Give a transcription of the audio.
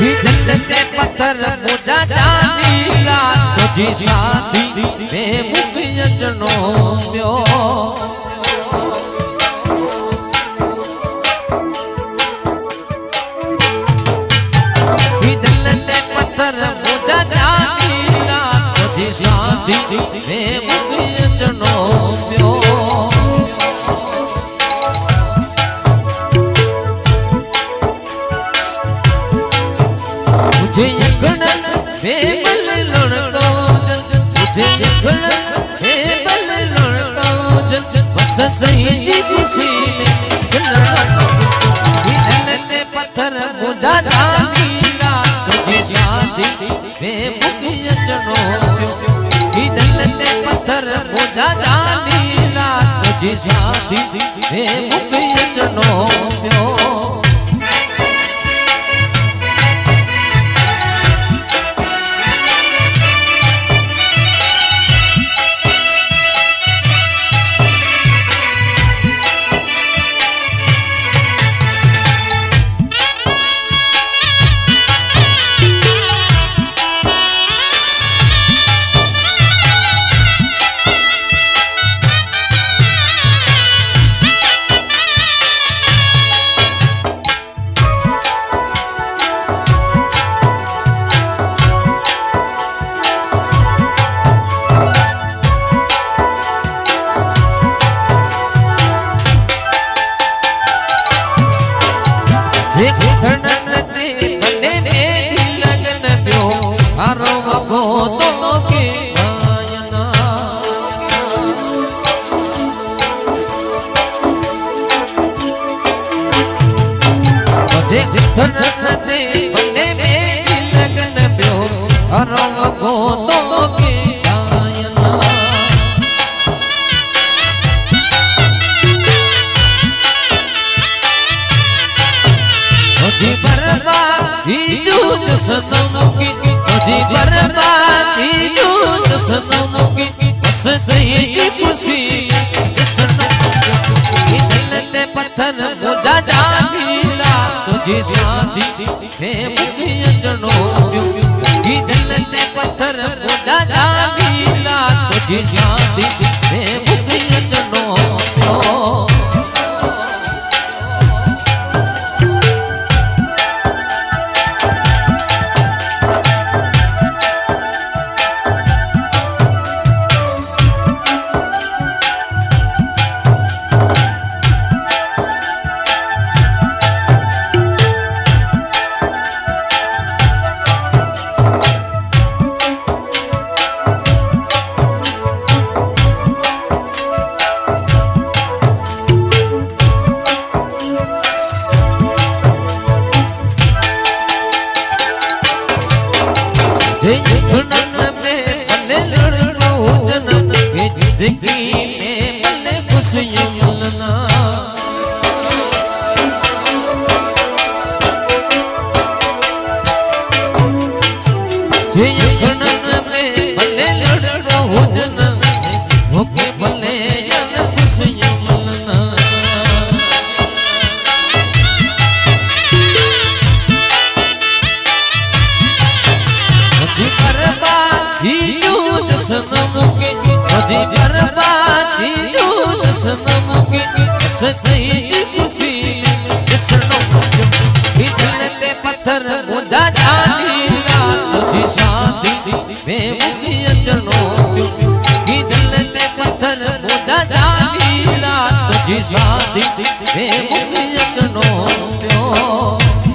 दिल ते पत्थर मुझा जानीला तुझी शादी में मुझे जनो प्यो दिल ते पत्थर मुझा जानीला तुझी शादी में मुझे जनो प्यो मुझे यकड़न बेबल लड़को मुझे यकड़न बेबल लड़को बस सही जी खुशी में दिल ते पत्थर मुझा जानीला तुझी शादी में मुझे जनो दिल ते पत्थर मुझा जानीला तुझी शादी में मुझे जनो प्यो सही खुशी दिल ते पत्थर मुझा जानीला तुझी शादी में मुझे जनो दिल ते पत्थर मुझा जानीला तुझी शादी में मुझे जनो सही खुशी दिल ते पत्थर मुझा जानीला तुझी शादी में मुझे जनो दिल ते पत्थर मुझा जानीला तुझी शादी में मुझे जनो प्यो